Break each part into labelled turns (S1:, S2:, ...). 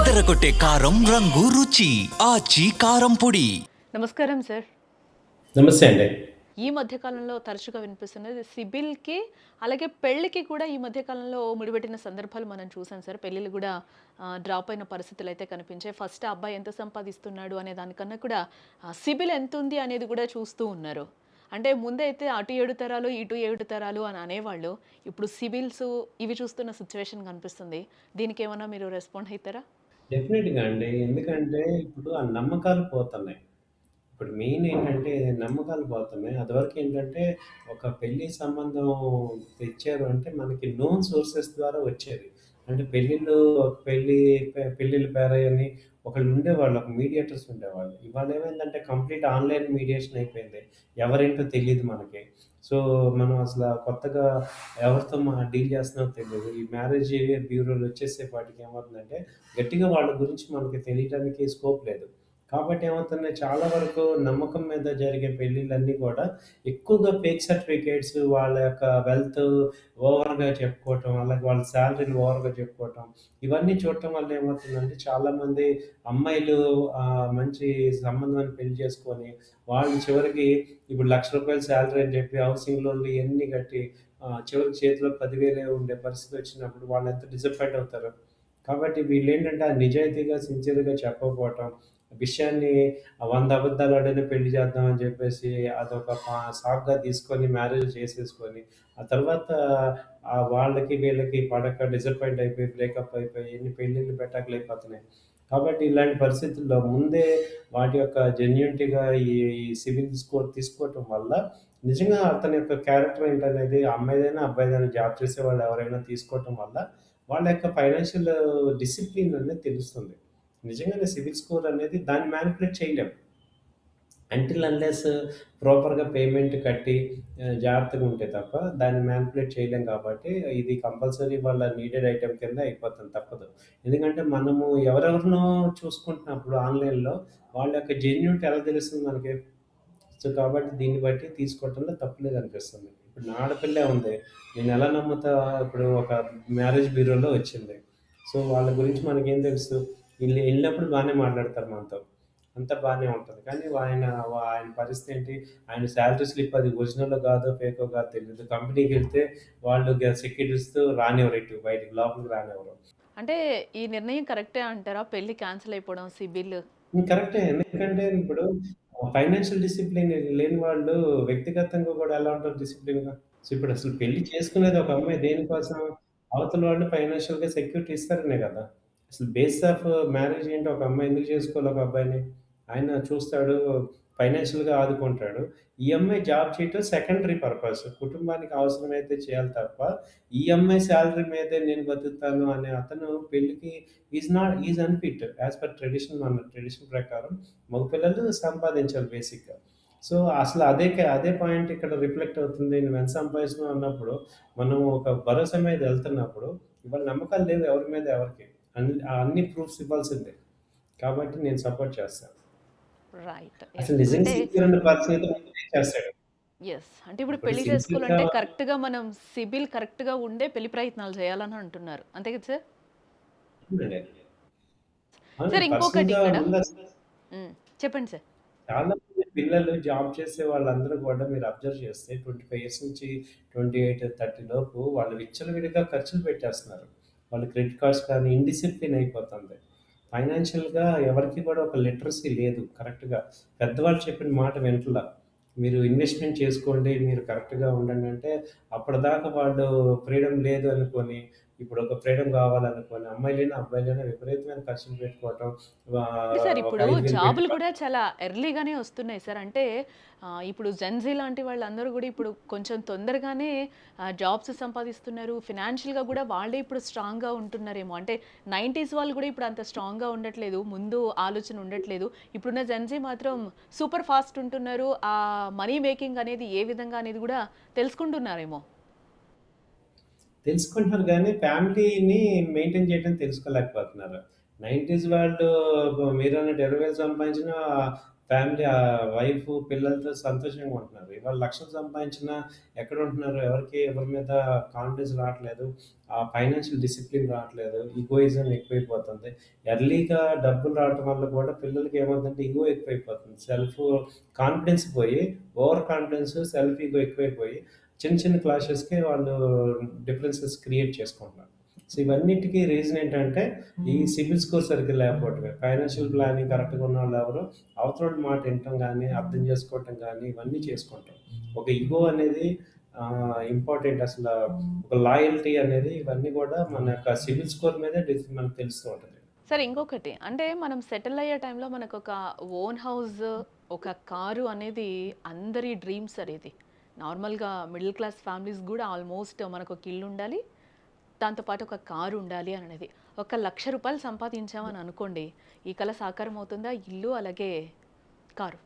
S1: అదరగొట్టే కారం రంగు రుచి ఆచి కారం పొడి.
S2: నమస్కారం సార్.
S3: నమస్తే అండి.
S2: ఈ మధ్య కాలంలో తరచుగా వినిపిస్తున్నది సిబిల్‌కి, అలాగే పెళ్ళికి కూడా ఈ మధ్య కాలంలో ముడిపెట్టిన సందర్భాలు మనం చూసాం సార్. పెళ్ళిళ్ళు గూడా డ్రాప్ అయిన పరిస్థితులైతే కనిపించాయి. ఫస్ట్ ఆ అబ్బాయి ఎంత సంపాదిస్తున్నాడు అనే దానికన్నా కూడా సిబిల్ ఎంతుంది అనేది కూడా చూస్తూ ఉన్నారు. అంటే ముందైతే అటు 7 తరాలు, ఇటు 7 తరాలు అని అనేవాళ్ళు. ఇప్పుడు సిబిల్స్ ఇవి చూస్తున్న సిట్యుయేషన్ కనిపిస్తుంది. దీనికేమన్నా మీరు రెస్పాండ్ అయితారా?
S3: డెఫినిట్‌గా అండి. ఎందుకంటే ఇప్పుడు ఆ నమ్మకాలు పోతున్నాయి. ఇప్పుడు మెయిన్ ఏంటంటే నమ్మకాలు పోతున్నాయి. అదివరకేంటంటే ఒక పెళ్లి సంబంధం తెచ్చారు అంటే మనకి నోన్ సోర్సెస్ ద్వారా వచ్చేది. అంటే పెళ్ళిళ్ళు పెళ్ళిళ్ళు పేరయ్యని ఒకళ్ళు ఉండేవాళ్ళు. ఒక మీడియేటర్స్ ఉండేవాళ్ళు. ఇవాళ ఏమైందంటే కంప్లీట్ ఆన్‌లైన్ మీడియేషన్ అయిపోయింది. ఎవరేంటో తెలీదు మనకి. సో, మనం అసల కొత్తగా ఎవరితో డీల్ చేస్తున్నామో తెలీదు. ఈ మ్యారేజ్ బ్యూరోలు వచ్చేసేపాటికి ఏమవుతుందంటే గట్టిగా వాళ్ళ గురించి మనకి తెలియటానికి స్కోప్ లేదు. కాబట్టి ఏమవుతున్నాయి చాలా వరకు నమ్మకం మీద జరిగే పెళ్ళిళ్ళన్నీ కూడా ఎక్కువగా ఫేక్ సర్టిఫికేట్స్, వాళ్ళ యొక్క వెల్త్ ఓవర్‌గా చెప్పుకోవటం, అలాగే వాళ్ళ సాలరీలు ఓవర్‌గా చెప్పుకోవటం, ఇవన్నీ చూడటం వల్ల ఏమవుతుందంటే చాలామంది అమ్మాయిలు మంచి సంబంధాన్ని పెళ్లి చేసుకొని, వాళ్ళు చివరికి ఇప్పుడు రూ. 1,00,000 సాలరీ అని చెప్పి హౌసింగ్ లోన్‌లు ఇయన్నీ కట్టి చివరికి చేతిలో 10,000 ఉండే పరిస్థితి వచ్చినప్పుడు వాళ్ళు ఎంత డిసప్పాయింట్ అవుతారు. కాబట్టి వీళ్ళేంటంటే నిజాయితీగా, సిన్సియర్‌గా చెప్పకపోవటం, విషయాన్ని 100 అబద్ధాలు ఆడైనా పెళ్లి చేద్దాం అని చెప్పేసి అదొక సాకుగా తీసుకొని మ్యారేజ్ చేసేసుకొని, ఆ తర్వాత వాళ్ళకి వీళ్ళకి పడక డిసప్పాయింట్ అయిపోయి, బ్రేకప్ అయిపోయి ఎన్ని పెళ్ళిళ్ళు పెటాకులైపోతున్నాయి. కాబట్టి ఇలాంటి పరిస్థితుల్లో ముందే వాటి యొక్క జెన్యూనిటీగా ఈ సివిల్ స్కోర్ తీసుకోవటం వల్ల నిజంగా అతని యొక్క క్యారెక్టర్ ఏంటనేది అమ్మాయిదైనా, అబ్బాయిదైనా జాబ్ చేసేవాళ్ళు ఎవరైనా తీసుకోవటం వల్ల వాళ్ళ యొక్క ఫైనాన్షియల్ డిసిప్లిన్ అనేది తెలుస్తుంది. నిజంగానే సివిల్ స్కోర్ అనేది దాన్ని మ్యానిపులేట్ చేయలేం. అంటిల్ అన్లెస్ ప్రాపర్‌గా పేమెంట్ కట్టి జాగ్రత్తగా ఉంటే తప్ప దాన్ని మ్యానిపులేట్ చేయలేం కాబట్టి ఇది కంపల్సరీ వాళ్ళ నీడెడ్ ఐటెమ్ కింద అయిపోతుంది తప్పదు. ఎందుకంటే మనము ఎవరెవరినో చూసుకుంటున్నప్పుడు ఆన్‌లైన్‌లో వాళ్ళ యొక్క జెన్యూనిటీ ఎలా తెలుస్తుంది మనకి? సో, కాబట్టి దీన్ని బట్టి తీసుకోవటంలో తప్పు లేదనిపిస్తుంది. ఇప్పుడు నా ఆడపిల్లే ఉంది. నేనెలా నమ్ముతా ఇప్పుడు ఒక మ్యారేజ్ బ్యూరోలో వచ్చింది. సో, వాళ్ళ గురించి మనకేం తెలుసు? ఎళ్ళినప్పుడు బానే మాట్లాడతారు మనతో. అంతా బానే ఉంటది. కానీ ఆయన పరిస్థితి ఏంటి? ఆయన సాలరీ స్లిప్ అది ఒరిజినలో కాదో, ఫేకో కాదో తెలీదు. కంపెనీకెళ్తే వాళ్ళు సెక్యూరిటీస్‌తో రానివ్వరు ఇటు బయటికి లోపలికి రానివ్వరు.
S2: అంటే ఈ నిర్ణయం కరెక్టే అంటారా? పెళ్లి క్యాన్సిల్ అయిపోవడం, సిబిల్.
S3: కరెక్టే. ఎందుకంటే ఇప్పుడు ఫైనాన్షియల్ డిసిప్లిన్ లేని వాళ్ళు వ్యక్తిగతంగా కూడా ఎలా ఉంటారు డిసిప్లిన్‌గా? సో, ఇప్పుడసలు పెళ్లి చేసుకునేది ఒక అమ్మాయి దేనికోసం? అవతల వాళ్ళు ఫైనాన్షియల్‌గా సెక్యూరిటీ ఇస్తారనే గదా! అసలు బేస్ ఆఫ్ మ్యారేజ్ ఏంటి? ఒక అమ్మాయి ఎందుకు చేసుకోవాలి ఒక అబ్బాయిని? ఆయన చూస్తాడు, ఫైనాన్షియల్‌గా ఆదుకుంటాడు. ఈ అమ్మాయి జాబ్ చేయటం సెకండరీ పర్పస్. కుటుంబానికి అవసరమైతే చేయాలి తప్ప, ఈ అమ్మాయి సాలరీ మీదే నేను బతుకుతాను అనే అతను పెళ్ళికి is unfit as per tradition మన ట్రెడిషన్ ప్రకారం మగపిల్లలు సంపాదించాలి బేసిక్‌గా. సో, అసలు అదే పాయింట్ ఇక్కడ రిఫ్లెక్ట్ అవుతుంది. నువ్వెంత సంపాదిస్తున్నావు అన్నప్పుడు, మనం ఒక భరోసా మీద ఎళ్తున్నప్పుడు, ఇవాళ నమ్మకాలు లేవు ఎవరి మీద ఎవరికీ. అన్ని ప్రూఫ్స్ ఇవ్వాల్సిందే. కాబట్టి నేను సపోర్ట్ చేస్తాను.
S2: రైట్.
S3: అసలు
S2: యెస్.
S3: నిజంగా
S2: అంటే
S3: సిన్సియర్ ఉన్న పర్సన్ అయితే ముందే చేస్తాడు.
S2: యెస్. అంటే ఇప్పుడు
S3: ఇప్పుడు
S2: పెళ్లి
S3: సిన్సియర్‌గా
S2: చేసుకోవాలంటే కరెక్ట్‌గా మనం సిబిల్ కరెక్ట్‌గా ఉండే పెళ్లి ప్రయత్నాలు చేయాలని అంటున్నారు. అంతే కదా సార్?
S3: అవునండి.
S2: సార్
S3: అవునండి.
S2: ఇంకొకటి
S3: పర్సనల్‌గా
S2: ఇక్కడ
S3: ముందసలు
S2: హ్మ్. చెప్పండి సార్.
S3: చాలా మంది పిల్లలు జాబ్ చేసే వాళ్ళందరూ కూడా మీరు అబ్జర్వ్ చేస్తే 25 ఇయర్స్ నుంచి 28, 30 లోపు వాళ్ళు విచ్చలవిడిగా ఖర్చులు పెట్టేస్తున్నారు. వాళ్ళ క్రెడిట్ కార్డ్స్ కానీ ఇండిసిప్లిన్ అయిపోతుంది. ఫైనాన్షియల్‌గా ఎవరికీ కూడా ఒక లిటరసీ లేదు కరెక్ట్‌గా. పెద్దవాళ్ళు చెప్పిన మాట వింటల్ల. మీరు ఇన్వెస్ట్‌మెంట్ చేసుకోండి, మీరు కరెక్ట్‌గా ఉండండి అంటే అప్పటిదాకా వాళ్ళు ఫ్రీడమ్ లేదు అనుకోని, ఇప్పుడు ఒక ఫ్రీడమ్ కావాలనుకోని అమ్మాయిలైనా, అబ్బాయిలైనా విపరీతమైన ఖర్చులు పెట్టుకోవటం.
S2: అంటే సార్
S3: ఒక
S2: ఇప్పుడు
S3: 5,000 పెట్టి
S2: జాబులు కూడా చాలా ఎర్లీగానే వస్తున్నాయి సార్. అంటే ఇప్పుడు జెన్‌జీ లాంటి వాళ్ళందరూ గూడా ఇప్పుడు కొంచెం తొందరగానే జాబ్స్ సంపాదిస్తున్నారు. ఫినాన్షియల్‌గా గూడా వాళ్ళే ఇప్పుడు స్ట్రాంగ్‌గా ఉంటున్నారేమో. అంటే 90స్ వాళ్ళు గూడా ఇప్పుడు అంత స్ట్రాంగ్‌గా ఉండట్లేదు. ముందు ఆలోచన ఉండట్లేదు. ఇప్పుడున్న జెన్‌జీ మాత్రం సూపర్ ఫాస్ట్ ఉంటున్నారు. మనీ మేకింగ్ అనేది ఏ విధంగా అనేది గూడా తెలుసుకుంటున్నారేమో.
S3: తెలుసుకుంటున్నారు గానీ, ఫ్యామిలీని మెయింటైన్ చేయడం తెలుసుకోలేకపోతున్నారు. 90s వాళ్ళు మీరన్నట్టు 20,000 సంపాదించినా ఫ్యామిలీ వైఫ్, పిల్లలతో సంతోషంగా ఉంటున్నారు. ఇవాళ లక్షలు సంపాదించినా ఎక్కడుంటున్నారు? ఎవరి మీద కాన్ఫిడెన్స్ రావట్లేదు. ఫైనాన్షియల్ డిసిప్లిన్ రావట్లేదు. ఈగోయిజం ఎక్కువైపోతుంది. ఎర్లీగా డబ్బులు రావటం వల్ల కూడా పిల్లలకి ఏమవుతుందంటే ఈగో ఎక్కువైపోతుంది. సెల్ఫ్ కాన్ఫిడెన్స్ పోయి, ఓవర్ కాన్ఫిడెన్స్, సెల్ఫ్ ఈగో ఎక్కువైపోయి చిన్న చిన్న క్లాషెస్‌కి వాళ్ళు డిఫరెన్సెస్ క్రియేట్ చేసుకుంటున్నారు. సో, ఇవన్నిటికి రీజన్ ఏంటంటే ఈ సిబిల్ స్కోర్ సరిగ్గా లేకపోవటమే. ఫైనాన్షియల్ ప్లానింగ్ కరెక్ట్‌గా ఉన్నవాళ్ళు ఎవరు అవతలోడి మాట వినటం గానీ, అర్థం చేసుకోవటం గానీ ఇవన్నీ చేసుకుంటాం. ఒక ఇగో అనేది ఇంపార్టెంట్ అసల. ఒక లాయల్టీ అనేది ఇవన్నీ గూడా మన యొక్క సిబిల్ స్కోర్ మీదే మనకు తెలుస్తూ ఉంటది.
S2: సరే ఇంకొకటి అంటే మనం సెటిల్ అయ్యే టైంలో మనకొక ఓన్ హౌస్, ఒక కారు అనేది అందరి డ్రీమ్ సార్ ఇది. నార్మల్‌గా మిడిల్ క్లాస్ ఫ్యామిలీస్ గూడా ఆల్మోస్ట్ మనకొక ఇల్లు ఉండాలి. దాంతో పాటు ఒక కారు ఉండాలి అనేది. ఒక రూ. 1,00,000 సంపాదించామని అనుకోండి. ఈ కల సాకారం అవుతుందా? ఇల్లు అలాగే కారు.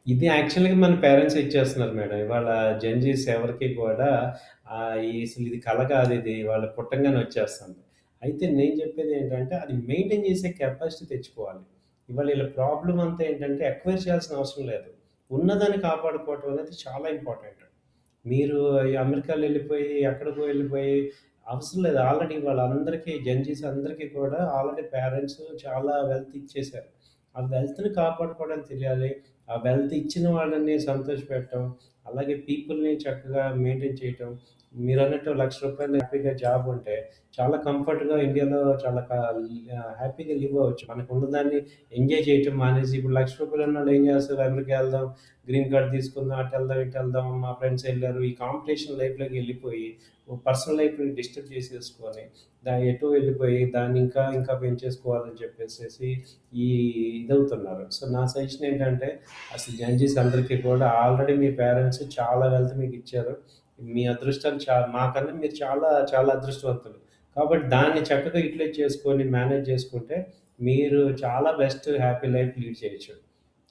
S3: ఇది యాక్చువల్‌గా మన పేరెంట్స్ ఇచ్చేస్తున్నారు మేడం. ఇవాళ జెన్‌జీస్ ఎవరికీ కూడా అసలు ఇది కల కాదిది. వాళ్ళు పుట్టంగానే వచ్చేస్తుంది. అయితే నేను చెప్పేది ఏంటంటే, అది మెయింటైన్ చేసే కెపాసిటీ తెచ్చుకోవాలి. ఇవాళ ఈళ్ళ ప్రాబ్లమ్ అంతా ఏంటంటే, ఎక్వైర్ చేయాల్సిన అవసరం లేదు. ఉన్నదాన్ని కాపాడుకోవటం అనేది చాలా ఇంపార్టెంట్. మీరు ఈ అమెరికాలో వెళ్ళిపోయి, ఎక్కడికో వెళ్ళిపోయి అవసరం లేదు. ఆల్రెడీ వాళ్ళందరికీ జెన్‌జీస్ అందరికీ కూడా ఆల్రెడీ పేరెంట్స్ చాలా వెల్త్ ఇచ్చేసారు. ఆ వెల్త్‌ని కాపాడుకోవడం తెలియాలి. ఆ వెల్త్ ఇచ్చిన వాళ్ళని సంతోషపెట్టడం, అలాగే పీపుల్‌ని చక్కగా మెయింటైన్ చేయటం. మీరన్నట్టు రూ. 1,00,000 హ్యాపీగా జాబ్ ఉంటే, చాలా కంఫర్ట్‌గా ఇండియాలో చాలా హ్యాపీగా లివ్ అవ్వచ్చు. మనకున్నదాన్ని ఎంజాయ్ చేయటం మానేసి, ఇప్పుడు రూ. 1,00,000 ఉన్నోళ్ళు ఏం చేస్తారు? అమెరికా వెళ్దాం, గ్రీన్ కార్డ్ తీసుకుందాం, అటెళ్దాం, ఇటెళ్దాం, మా ఫ్రెండ్స్ ఎళ్లారు. ఈ కాంపిటీషన్ లైఫ్‌లోకి వెళ్ళిపోయి, పర్సనల్ లైఫ్‌ని డిస్టర్బ్ చేసేసుకొని, ఎటో వెళ్ళిపోయి దాన్ని ఇంకా ఇంకా పెంచేసుకోవాలని చెప్పేసేసి ఈ ఇదవుతున్నారు. సో, నా సజెషన్ ఏంటంటే, అసలు జెన్‌జీస్ అందరికీ కూడా ఆల్రెడీ మీ పేరెంట్స్ చాలా వెల్త్ మీకిచ్చారు. మీ అదృష్టం మాకన్నా మీరు చాలా చాలా అదృష్టవంతులు. కాబట్టి దాన్ని చక్కగా యుటిలైజ్ చేసుకొని, మేనేజ్ చేసుకుంటే, మీరు చాలా బెస్ట్ హ్యాపీ లైఫ్ లీడ్ చేయొచ్చు.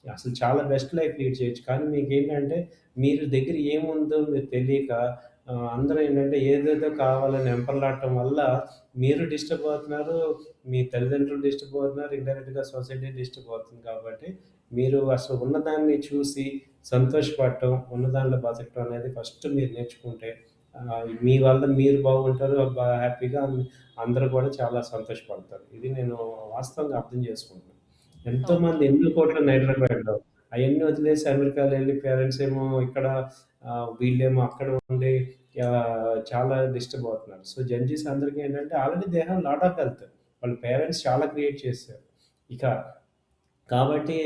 S3: అసలు చాలా బెస్ట్ లైఫ్ లీడ్ చేయొచ్చు. కానీ మీకేంటంటే, మీరు దగ్గర ఏముందో మీరు తెలియక అందరూ ఏంటంటే ఏదేదో కావాలని వెంపర్లాడటం వల్ల మీరు డిస్టర్బ్ అవుతున్నారు. మీ తల్లిదండ్రులు డిస్టర్బ్ అవుతున్నారు. ఇండైరెక్ట్‌గా సొసైటీ డిస్టర్బ్ అవుతుంది కాబట్టి, మీరు అసలు ఉన్నదాన్ని చూసి సంతోషపడటం, ఉన్న దాంట్లో బతకటం అనేది ఫస్ట్ మీరు నేర్చుకుంటే మీ వల్ల మీరు బాగుంటారు. హ్యాపీగా అందరూ కూడా చాలా సంతోషపడతారు. ఇది నేను వాస్తవంగా అర్థం చేసుకుంటున్నాను. ఎంతోమంది
S2: ఓకే.
S3: ఎన్నో కోట్ల హైదరాబాద్‌లో అయన్నీ వదిలేసి అమెరికాలో ఎళ్లి పేరెంట్స్ ఏమో ఇక్కడ వీళ్ళేమో అక్కడ ఉండి చాలా డిస్టర్బ్ అవుతున్నారు. సో, జెన్‌జీస్ అందరికీ ఏంటంటే already they have lot of wealth. వాళ్ళ పేరెంట్స్ చాలా క్రియేట్ చేశారు. ఇక కాబట్టి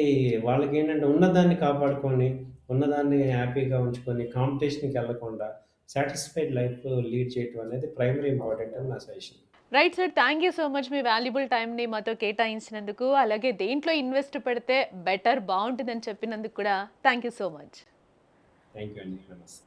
S3: వాళ్ళకేంటంటే ఉన్నదాన్ని కాపాడుకొని, ఉన్నదాన్ని హ్యాపీగా ఉంచుకొని, కాంపిటీషన్‌కెళ్ళకుండా సాటిస్ఫైడ్ లైఫ్ లీడ్ చేయటం అనేది ప్రైమరీ ఇంపార్టెంట్ అని నా suggestion.
S2: Right sir. Thank you so much me valuable టైమ్‌ని మాతో కేటాయించినందుకు. అలాగే దేంట్లో ఇన్వెస్ట్ పెడితే బెటర్ బావుంటుందని చెప్పినందుకు కూడా thank you so much.
S3: Thank you అండి. నమస్తే.